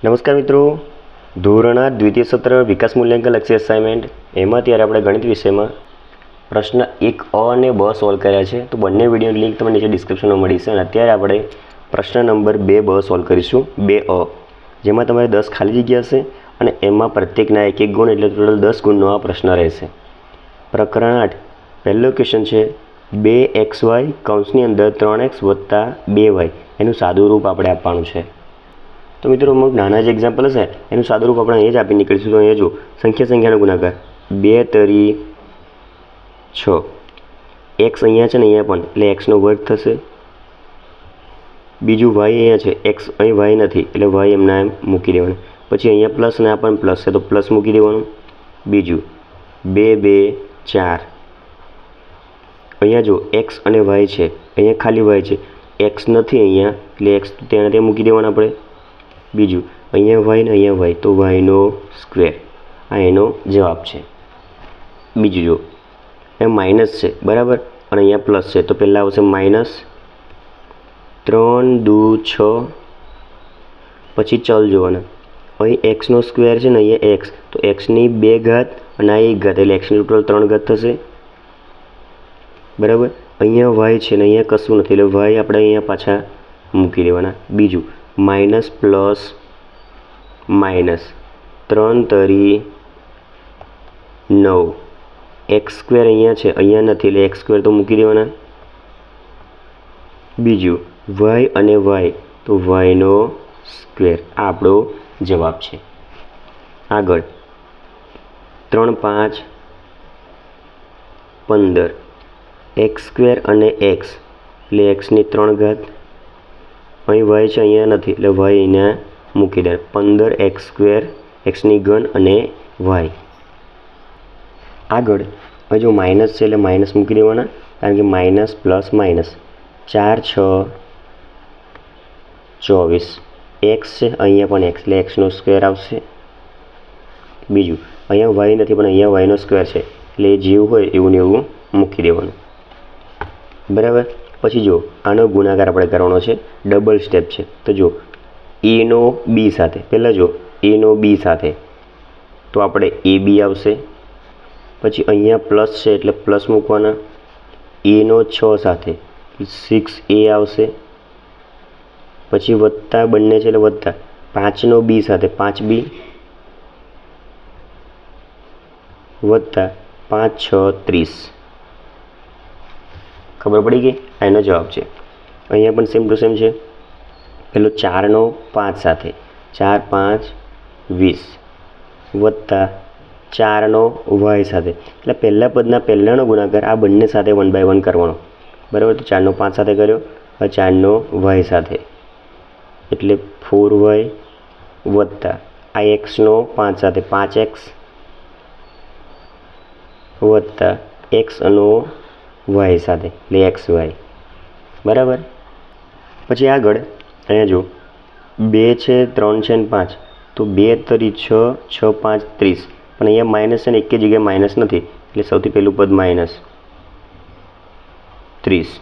નમસ્કાર મિત્રો, ધોરણ 8 દ્વિતીય સત્ર વિકાસ મૂલ્યાંકન લક્ષી અસાઇનમેન્ટ એમાં ત્યારે આપણે ગણિત વિષયમાં પ્રશ્ન 1 અ અને બ સોલ્વ કર્યા છે. તો બંને વિડીયોની લિંક તમને નીચે ડિસ્ક્રિપ્શનમાં મળી છે. અને અત્યારે આપણે પ્રશ્ન નંબર 2 બ સોલ્વ કરીશું. 2 અ જેમાં તમારે 10 ખાલી જગ્યા હશે અને એમાં પ્રત્યેકના 1 ગુણ એટલે ટોટલ 10 ગુણનો આ પ્રશ્ન રહેશે. પ્રકરણ 8 પહેલો ક્વેશ્ચન છે 2xy કૌંસની અંદર 3x વત્તા 2y એનું સાદું રૂપ આપણે આપવાનું છે. તો મિત્રો અમુક નાના જ એક્ઝામ્પલ હશે એનું સાદું રૂપ આપણે એ જ આપી નીકળીશું. તો અહીંયા જો સંખ્યાનો ગુણાકાર 2 તરી 6, એક્સ અહીંયા છે ને અહીંયા પણ એટલે એક્સનો વર્ગ થશે. બીજું વાય અહીંયા છે, એક્સ અહીં વાય નથી એટલે વાય એમના એમ મૂકી દેવાનું. પછી અહીંયા પ્લસ ને આ પણ પ્લસ છે તો પ્લસ મૂકી દેવાનું. બીજું 2 2 4, અહીંયા જો એક્સ અને વાય છે, અહીંયા ખાલી વાય છે, એક્સ નથી અહીંયા એટલે એક્સ ત્યાં તે મૂકી દેવાનું આપણે. બીજું અહીંયા વાય ને અહીંયા વાય તો વાયનો સ્ક્વેર, આ એનો જવાબ છે. બીજું જો એ માઇનસ છે બરાબર અને અહીંયા પ્લસ છે તો પહેલાં આવશે માઇનસ 3 2 6, પછી ચલ જોવાના. અહીં એક્સનો સ્ક્વેર છે ને અહીંયા એક્સ તો એક્સની 2 ઘાત અને આ 1 ઘાત એટલે એક્સની ટોટલ 3 ઘાત થશે બરાબર. અહીંયા વાય છે ને અહીંયા કશું નથી એટલે વાય આપણે અહીંયા પાછા મૂકી દેવાના. બીજું માઇનસ પ્લસ માઇનસ 3 તરી 9, એક્સ સ્ક્વેર અહીંયા છે અહીંયા નથી એટલે એક્સ સ્ક્વેર તો મૂકી દેવાના. બીજું વાય અને વાય તો વાયનો સ્ક્વેર, આ આપણો જવાબ છે. આગળ 3 5 15, એક્સ સ્ક્વેર અને એક્સ એટલે એક્સની 3 ઘાત, અહીં વાય છે અહીંયા નથી એટલે વાય અહીંયા મૂકી દે. 15 એક્સ સ્ક્વેર એક્સની ઘન અને વાય. આગળ હવે જો માઇનસ છે એટલે માઇનસ મૂકી દેવાના કારણ કે માઇનસ પ્લસ માઇનસ 4 6 24, એક્સ છે અહીંયા પણ એક્સ એટલે એક્સનો સ્ક્વેર આવશે. બીજું અહીંયા વાય નથી પણ અહીંયા વાયનો સ્ક્વેર છે એટલે જેવું હોય એવું ને એવું મૂકી દેવાનું બરાબર. પછી જો આનો ગુણાકાર આપણે કરવાનો છે, ડબલ સ્ટેપ છે. તો જો એનો બી સાથે, પહેલાં જો એનો બી સાથે તો આપણે એ બી આવશે. પછી અહીંયા પ્લસ છે એટલે પ્લસ મૂકવાના. એનો 6 સાથે 6a આવશે. પછી વત્તા બંને છે એટલે વત્તા 5નો બી સાથે 5b વત્તા 5 6 30. ખબર પડી ગઈ? આ એનો જવાબ છે. અહીંયા પણ સેમ ટુ સેમ છે. પેલો 4નો 5 સાથે 4 5 20 વત્તા 4નો વાય સાથે એટલે પહેલા પદના પહેલાંનો ગુણાકાર આ બંને સાથે 1 by 1 કરવાનો બરાબર. તો 4નો 5 સાથે કર્યો, હવે 4નો વાય સાથે એટલે 4y વત્તા આ એક્સનો 5 સાથે 5x વત્તા એક્સ અને વાય સાથે એટલે એક્સ વાય બરાબર. પછી આગળ અહીંયા જો 2 છે 3 છે ને 5 તો 2 તરી 6 6 5 30, પણ અહીંયા માઇનસ છે ને એક જગ્યાએ માઇનસ નથી એટલે સૌથી પહેલું પદ માઇનસ 30.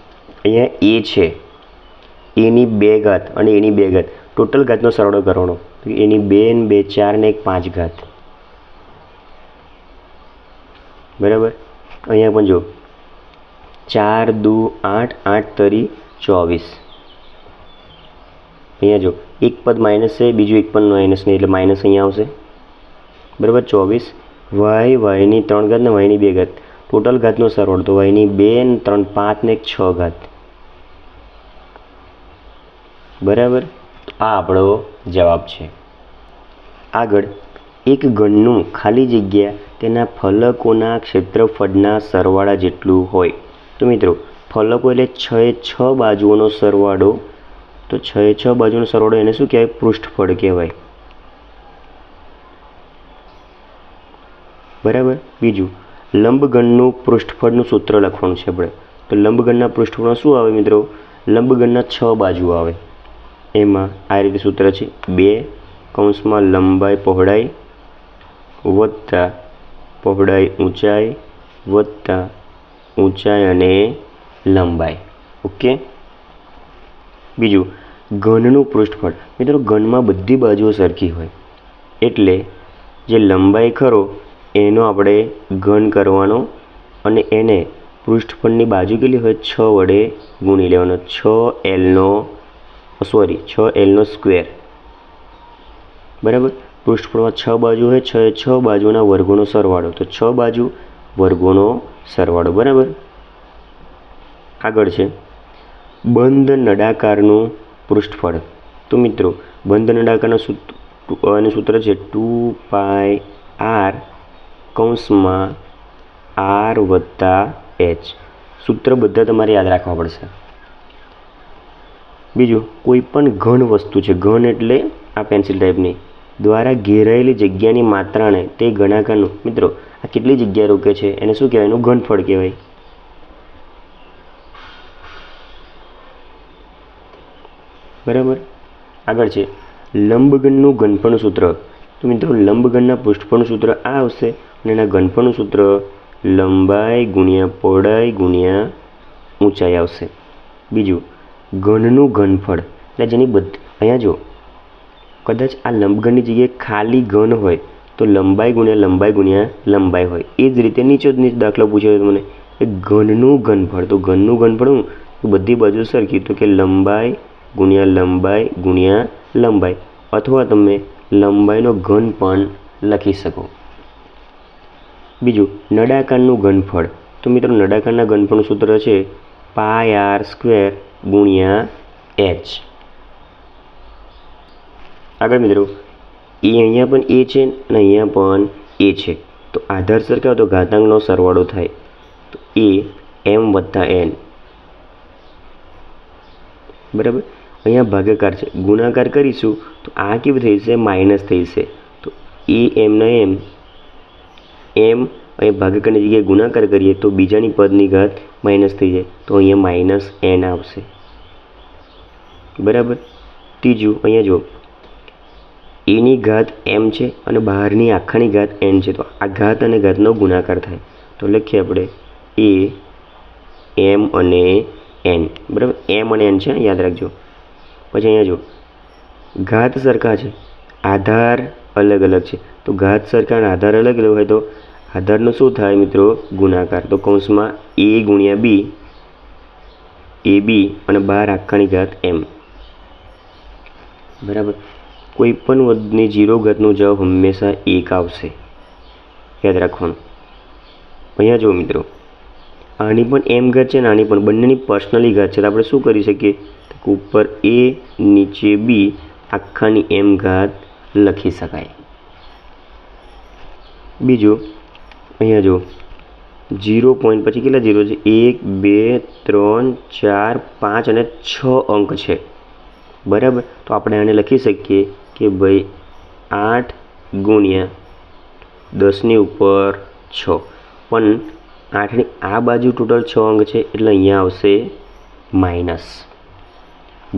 અહીંયા એ છે, એની 2 ઘાત અને એની 2 ઘાત ટોટલ ઘાતનો સરવાળો કરવાનો. એની 2 ને 2 4 ને 1 5 ઘાત બરાબર. અહીંયા પણ જો 4 2 8 8 તરી 24, અહીંયા જો એક પદ માઇનસ છે બીજું એક પદ માઇનસ નહીં એટલે માઇનસ અહીંયા આવશે બરાબર. 24 વાયની 3 ઘાત ને વાયની 2 ઘાત ટોટલ ઘાતનો સરવાળો તો વાયની 2 ને 3 5 ને 6 ઘાત બરાબર. આ આપણો જવાબ છે. આગળ એક ઘનનું ખાલી જગ્યા તેના ફલકોના ક્ષેત્રફળના સરવાળા જેટલું હોય. તો મિત્રો ફલકો એટલે 6 બાજુઓનો સરવાળો, તો 6 બાજુનો સરવાળો એને શું કહેવાય? પૃષ્ઠફળ કહેવાય બરાબર. બીજું લંબઘનનું પૃષ્ઠફળનું સૂત્ર લખવાનું છે આપણે. તો લંબઘનના પૃષ્ઠફળમાં શું આવે મિત્રો? લંબઘનના 6 બાજુ આવે. એમાં આ રીતે સૂત્ર છે 2 કૌંસમાં લંબાઈ પહોળાઈ વત્તા પહોળાઈ ઊંચાઈ વત્તા ઊંચાઈ અને લંબાઈ. ઓકે. બીજું ઘનનું પૃષ્ઠફળ, મિત્રો ઘનમાં બધી બાજુઓ સરખી હોય એટલે જે લંબાઈ ખરો એનો આપણે ઘન કરવાનો અને એને પૃષ્ઠફળની બાજુ કેટલી હોય 6 વડે ગુણી લેવાનો. 6Lનો સ્ક્વેર, બરાબર. પૃષ્ઠફળમાં 6 બાજુ હોય, 6 બાજુના વર્ગોનો સરવાળો, તો 6 બાજુ વર્ગોનો સરવાળો, બરાબર. આગળ છે બંધ નળાકારનું પૃષ્ઠફળ. તો મિત્રો બંધ નળાકારનું સૂત્ર છે 2πr કૌંસમાં r વત્તા h. સૂત્ર બધા તમારે યાદ રાખવા પડશે. બીજું, કોઈ પણ ઘન વસ્તુ છે, ઘન એટલે આ પેન્સિલ ટાઈપની, દ્વારા ઘેરાયેલી જગ્યાની માત્રાને તે ઘનાકારનું, મિત્રો આ કેટલી જગ્યા રોકે છે એને શું કહેવાય? એનું ઘનફળ કહેવાય. બરાબર. આગળ છે લંબઘનનું ઘનફળનું સૂત્ર. તો મિત્રો લંબઘનના પૃષ્ઠફળનું સૂત્ર આ આવશે અને એના ઘનફળનું સૂત્ર લંબાઈ ગુણ્યા પહોળાઈ ગુણ્યા ઊંચાઈ આવશે. બીજું, ઘનનું ઘનફળ એટલે જેની અહીંયા જો કદાચ આ લંબઘનની જગ્યાએ ખાલી ઘન હોય તો લંબાઈ ગુણ્યા લંબાઈ હોય. એ જ રીતે નીચે દાખલો પૂછ્યો મને ઘનનું ઘનફળ. તો ઘનનું ઘનફળ હું બધી બાજુ સરખી, તો કે લંબાઈ ગુણ્યા લંબાઈ, અથવા તમે લંબાઈનો ઘન પણ લખી શકો. બીજું, નળાકારનું ઘનફળ. તો મિત્રો નળાકારના ઘનફળનું સૂત્ર છે πr² ગુણ્યા h. આગળ મિત્રો અહીંયા પણ એ છે અને અહીંયા પણ એ છે, તો આધાર સરખા તો ઘાતાંકનો સરવાળો થાય, તો a m વત્તા n, બરાબર. અહીંયા ભાગાકાર છે, ગુણાકાર કરીશું તો આ કેવું થઈ જશે? માઇનસ થઈ જશે. તો એ એમના એમ અહીંયા ભાગાકારની જગ્યાએ ગુણાકાર કરીએ તો બીજાની પદની ઘાત માઇનસ થઈ જાય, તો અહીંયા -n આવશે, બરાબર. ત્રીજું, અહીંયા જો એની ઘાત m છે અને બહારની આખાની ઘાત n છે, તો આ ઘાત અને ઘાતનો ગુણાકાર થાય, તો લખીએ આપણે a m અને n, બરાબર. m અને n છે, યાદ રાખજો. પછી અહીંયા જો ઘાત સરખા છે, આધાર અલગ અલગ છે, તો ઘાત સરખા અને આધાર અલગ અલગ હોય તો આધારનો શું થાય મિત્રો? ગુણાકાર. તો કૌંસમાં a ગુણ્યા b, ab અને બહાર આખાની ઘાત m, બરાબર. કોઈ પણ પદની 0 ઘાતનો જવાબ હંમેશા 1 આવશે, યાદ રાખવાનું. અહીંયા જો મિત્રો આની પણ m ઘાત છે ને આની પણ, બંનેની પર્સનલી ઘાત છે, તો આપણે શું કરી શકીએ? ઉપર a નીચે b આખાની m ઘાત લખી શકાય. બીજું, અહીંયા જો 0 પોઈન્ટ પછી કેટલા 0 છે? 1 2 3 4 5 અને 6 અંક છે, બરાબર. તો આપણે આને લખી શકીએ કે ભાઈ 8 ગુણ્યા 10 ઉપર 6, પણ 8ની આ બાજુ ટોટલ 6 અંક છે એટલે અહીંયા આવશે માઇનસ,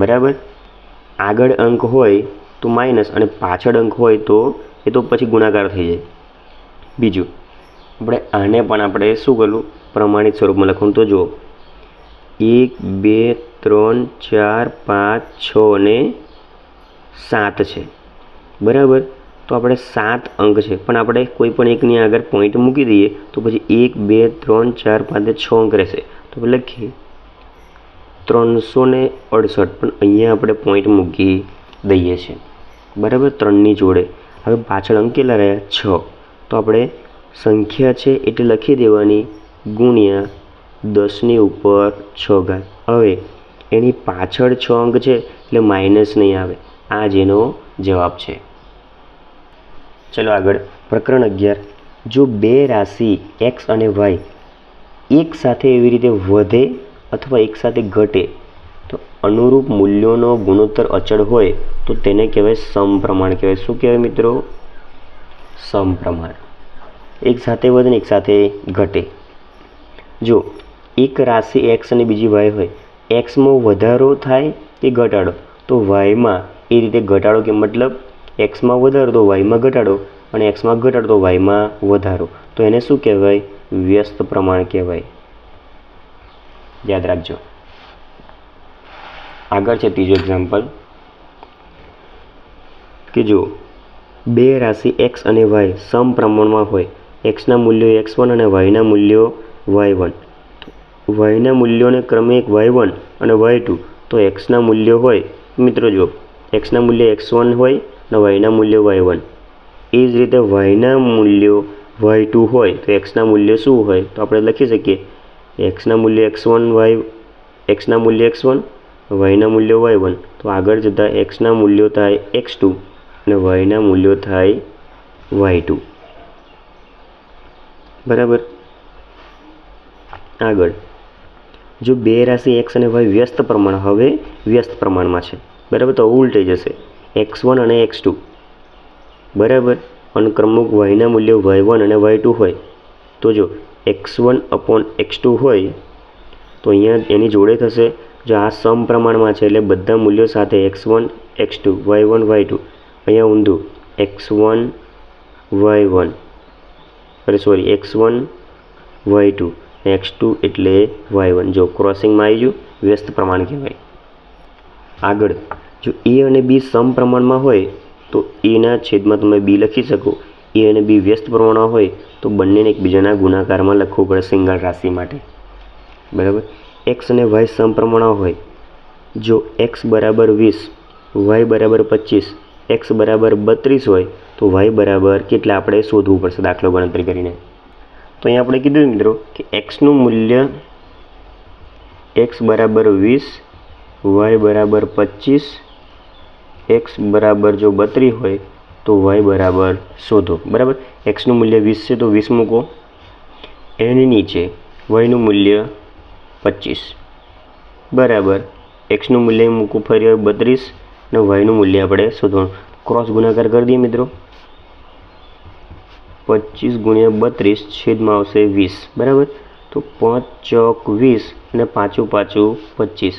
બરાબર. આગળ અંક હોય તો માઇનસ અને પાછળ અંક હોય તો એ તો પછી ગુણાકાર થઈ જાય. બીજું, આને પણ આપણે શું કરવું? પ્રમાણિત સ્વરૂપમાં લખવાનું. તો જો 1 2 3 4 5 6 અને 7 છે, બરાબર. તો આપણે 7 અંક છે, પણ આપણે કોઈ પણ એકની આગળ પોઈન્ટ મૂકી દઈએ તો પછી 1 2 3 4 5 6 અંક રહેશે, તો લખીએ 368, પણ અહીંયા આપણે પોઈન્ટ મૂકી દઈએ છીએ, બરાબર, 3ની જોડે. હવે પાછળ અંક કેટલા રહ્યા? 6, તો આપણે સંખ્યા છે એટલે લખી દેવાની ગુણ્યા 10 ઉપર 6 ઘાત. હવે એની પાછળ 6 અંક છે એટલે માઇનસ નહીં આવે, આ જ એનો જવાબ છે. ચલો આગળ, પ્રકરણ 11. જો બે રાશિ x અને y એક સાથે એવી રીતે વધે અથવા એક સાથે ઘટે તો અનુરૂપ મૂલ્યોનો ગુણોત્તર અચળ હોય તો તેને કહેવાય સમપ્રમાણ કહેવાય. શું કહેવાય મિત્રો? સમપ્રમાણ. એક સાથે વધે ને એક સાથે ઘટે. જો એક રાશિ x અને બીજી y હોય, xમાં વધારો થાય કે ઘટાડો, તો yમાં એ રીતે ઘટાડો, કે મતલબ xમાં વધારો તો yમાં ઘટાડો અને xમાં ઘટાડો તો yમાં વધારો, તો એને શું કહેવાય? વ્યસ્ત પ્રમાણ કહેવાય. યાદ રાખજો. આગળ છે ત્રીજો એક્ઝામ્પલ. કે જો બે રાશિ એક્સ અને વાય સમપ્રમાણમાં હોય, એક્સના મૂલ્યો x1 અને વાયના મૂલ્યો y1, વાયના મૂલ્યોને ક્રમે એક y1 અને y2, તો એક્સના મૂલ્યો હોય મિત્રો જો એક્સના મૂલ્ય x1 હોય અને વાયના મૂલ્યો y1, એ જ રીતે વાયના મૂલ્યો y2 હોય તો એક્સના મૂલ્યો શું હોય? તો આપણે લખી શકીએ એક્સના મૂલ્ય એક્સના મૂલ્ય x1, વાયના મૂલ્યો y1, તો આગળ જતાં એક્સના મૂલ્યો થાય x2 અને વાયના મૂલ્યો થાય y2. બરાબર. આગળ જો બે રાશિ એક્સ અને વાય વ્યસ્ત પ્રમાણમાં છે, બરાબર, તો ઉલટાઈ જશે x1 અને x2, બરાબર, અને ક્રમુક વાયના મૂલ્યો y1 અને y2 હોય તો જો x1/x2 હોય તો અહીંયા એની જોડે થશે. જો આ સમપ્રમાણમાં છે એટલે બધા મૂલ્યો સાથે x1 x2 y1 y2, અહીંયા ઊંધું x1 y1 x1 y2 x2 એટલે y1. જો ક્રોસિંગમાં આવી ગયું વ્યસ્ત પ્રમાણ કહેવાય. આગળ જો એ અને બી સમપ્રમાણમાં હોય તો એના છેદમાં તમે બી લખી શકો. એ અને બી વ્યસ્ત પ્રમાણમાં હોય તો બંનેને એકબીજાના ગુણાકારમાં લખવું પડે સિંગલ રાશિ માટે. બરાબર. એક્સ અને વાય સમપ્રમાણમાં હોય, જો x બરાબર 20 y બરાબર 25, x બરાબર 32 હોય તો y બરાબર કેટલા આપણે શોધવું પડશે દાખલો ગણતરી કરીને. તો અહીંયા આપણે કીધું મિત્રો કે એક્સનું મૂલ્ય x બરાબર 20 y બરાબર 25, x બરાબર જો 32 હોય તો y બરાબર શોધો. બરાબર. એક્સનું મૂલ્ય 20 છે તો 20 મૂકો, એની નીચે yનું મૂલ્ય 25, બરાબર, એક્સનું મૂલ્ય મૂકવું ફરી 32 અને yનું મૂલ્ય આપણે શોધવાનું. ક્રોસ ગુણાકાર કરી દઈએ મિત્રો. 25 × 32 છેદમાં આવશે 20, બરાબર. તો 5 ચોક 20 અને 5 5 25,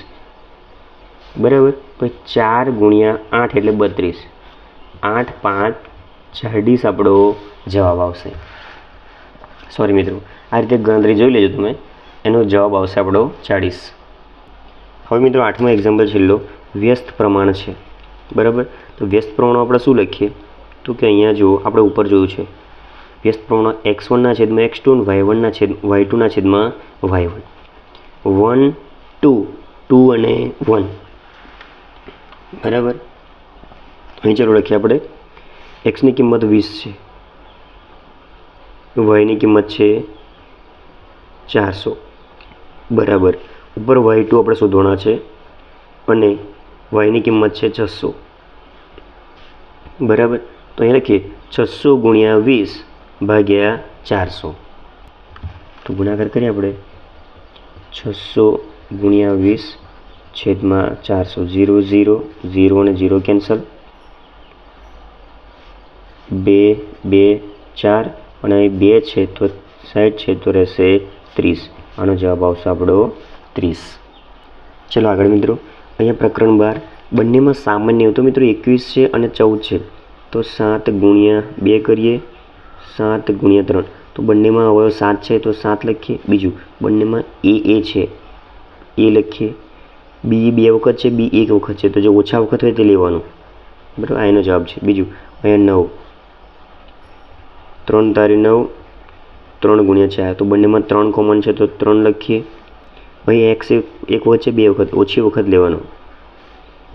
બરાબર. પછી 4 × 8 એટલે 32, 8 5 40 આપણો જવાબ આવશે. સોરી મિત્રો, આ રીતે ગણતરી જોઈ લેજો તમે, એનો જવાબ આવશે આપણો 40. હવે મિત્રો 8મો એક્ઝામ્પલ છેલ્લો વ્યસ્ત પ્રમાણ છે. બરાબર. તો વ્યસ્ત પ્રમાણ આપણે શું લખીએ? તો કે અહીંયા જુઓ આપણે ઉપર જોયું છે વ્યસ્ત પ્રમાણ x1 છેદમાં x2 અને y2 છેદમાં y1, 1 2 2 અને 1, બરાબર. અહીં ચાલો લખીએ આપણે એક્સની કિંમત 20 છે, વાયની કિંમત છે 400, બરાબર. ઉપર y2 આપણે શોધવાના છે અને વાયની કિંમત છે 600, બરાબર. તો અહીં લખીએ 600 × 20 ભાગ્યા 400. તો ગુણાકાર કરીએ આપણે 600 × 20 છેદમાં 400, 0 0 0 અને 0 કેન્સલ, 2 2 4 અને અહીં 2 છે તો 60 છે તો રહેશે 30. આનો જવાબ આવશે આપણો 30. ચલો આગળ મિત્રો, અહીંયા પ્રકરણ 12 બંનેમાં સામાન્ય તો મિત્રો 21 છે અને 14 છે તો 7 × 2 કરીએ, 7 × 3, તો બંનેમાં હવે 7 છે તો 7 લખીએ. બીજું બંનેમાં એ છે એ લખીએ, બી 2 વખત છે, બી 1 વખત છે, તો જો ઓછા વખત હોય તે લેવાનું, બરાબર. આ એનો જવાબ છે. બીજું અહીંયા 9, 3 તારી 9, 3 × 4, તો બંનેમાં 3 કોમન છે તો 3 લખીએ. અહીં એક્સ 1 વખત છે, 2 વખત ઓછી વખત લેવાનો,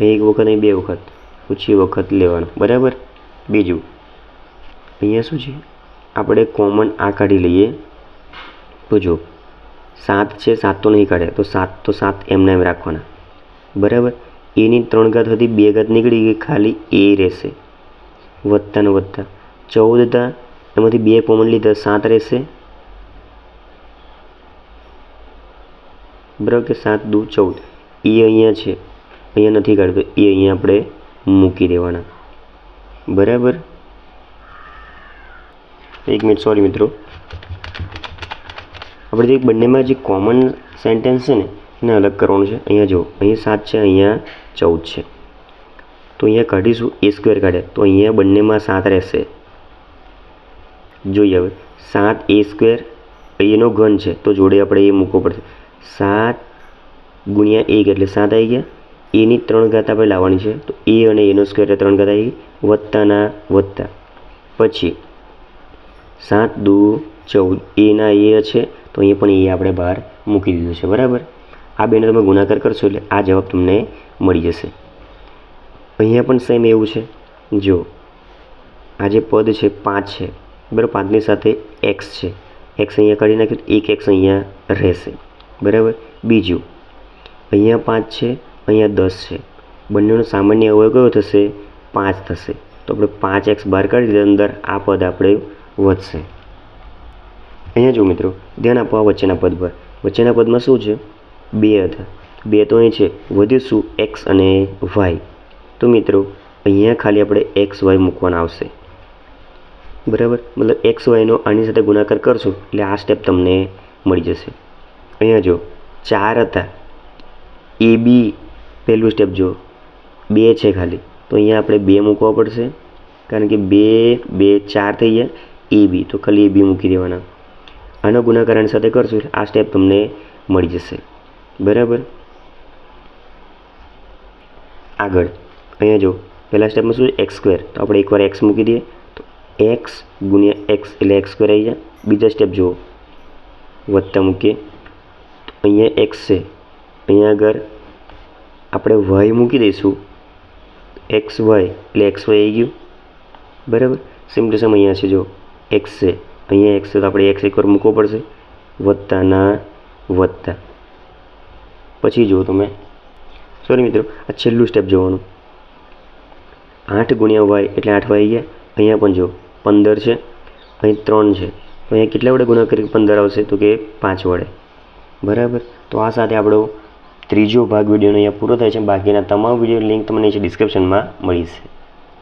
અહીં 1 વખત, અહીં 2 વખત ઓછી વખત લેવાનો, બરાબર. બીજું અહીંયા શું છે આપણે કોમન આ કાઢી લઈએ. તો જો 7 છે, 7 તો નહીં કાઢે તો 7 એમના એમ રાખવાના, બરાબર. એની 3 ઘાત હતી, 2 ઘાત નીકળી ગઈ, ખાલી એ રહેશે, વત્તા ને વત્તા. 14 હતા એમાંથી 2 કોમન લીધા, 7 રહેશે, બરાબર. કે 7 દુ 14, એ અહીંયા છે, અહીંયા નથી કાઢતો, એ અહીંયા આપણે મૂકી દેવાના, બરાબર. 1 મિનિટ, સોરી મિત્રો, આપણે જે બંનેમાં જે કોમન સેન્ટેન્સ છે ને એને અલગ કરવાનું છે. અહીંયા જો અહીંયા 7 છે, અહીંયા 14 છે, તો અહીંયા કાઢીશું a² કાઢે તો અહીંયા બંનેમાં 7 રહેશે. જોઈએ હવે 7a² એનો ઘન છે તો જોડે આપણે એ મૂકવો પડશે. 7 × 1 એટલે 7 આવી ગયા, એની 3 ઘાત આપણે લાવવાની છે. તો એ અને એનો સ્ક્વેર એટલે 3 ઘાત આવી, વત્તાના વત્તા. પછી 7 દુ 14, એના એ છે તો અહીંયા પણ એ આપણે બહાર મૂકી દીધું છે. બરાબર. આ બેને તમે ગુણાકાર કરશો એટલે આ જવાબ તમને મળી જશે. અહીંયા પણ સેમ એવું છે. જો આ જે પદ છે 5 છે, બરાબર, 5ની સાથે એક્સ છે. એક્સ અહીંયા કાઢી નાખ્યું તો એક એક્સ અહીંયા રહેશે. બરાબર. બીજું અહીંયા 5 છે, અહીંયા 10 છે. બંનેનો સામાન્ય અવયવ કયો થશે? 5 થશે. તો આપણે 5x બહાર કાઢી દીધા, અંદર આ પદ આપણે વધશે. અહીંયા જો મિત્રો ધ્યાન આપો આ વચ્ચેના પદ પર. વચ્ચેના પદમાં શું છે? 2 હતા. 2 તો અહીં છે. વધ્યું શું? એક્સ અને વાય. તો મિત્રો અહીંયા ખાલી આપણે એક્સ વાય મૂકવાના આવશે. બરાબર. મતલબ એક્સ વાયનો આની સાથે ગુણાકાર કરશો એટલે આ સ્ટેપ તમને મળી જશે. અહીંયા જો 4 હતા. એ બી પહેલું સ્ટેપ જો 2 છે ખાલી, તો અહીંયા આપણે 2 મૂકવા પડશે, કારણ કે 2 2 4 થઈ ગયા. એ બી તો ખાલી એ બી મૂકી દેવાના. આનો ગુણાકાર આની સાથે કરશું એટલે આ સ્ટેપ તમને મળી જશે. બરાબર. આગળ અહીંયા જો પહેલા સ્ટેપમાં શું છે? X square. તો આપણે એકવાર એક્સ મૂકી દઈએ તો એક્સ ગુણ્યા એક્સ એટલે એક્સ સ્ક્વેર આવી જાય. બીજા સ્ટેપ જુઓ, વત્તા મૂકીએ તો અહીંયા એક્સ છે, અહીંયા આગળ આપણે વાય મૂકી દઈશું, એક્સ વાય એટલે એક્સ વાય આવી ગયું. બરાબર. સેમ ટુ સેમ અહીંયા છે જો એક્સ છે, અહીંયા એક્સ છે તો આપણે એક્સ એકવાર મૂકવો પડશે, વત્તાના વત્તા. પછી જુઓ તમે, સોરી મિત્રો, આ છેલ્લું સ્ટેપ જોવાનું. 8 ગુણ્યા વાય એટલે 8 વાય ગયા. અહીંયા પણ જો 15 છે, અહીં 3 છે, તો અહીંયા કેટલા વડે ગુણાકાર કરી 15 આવશે? તો કે 5 વડે. બરાબર. તો આ સાથે આપણો ત્રીજો ભાગ વિડીયોનો અહીંયા પૂરો થાય છે. બાકીના તમામ વિડીયો લિંક તમને નીચે ડિસ્ક્રિપ્શનમાં મળી છે.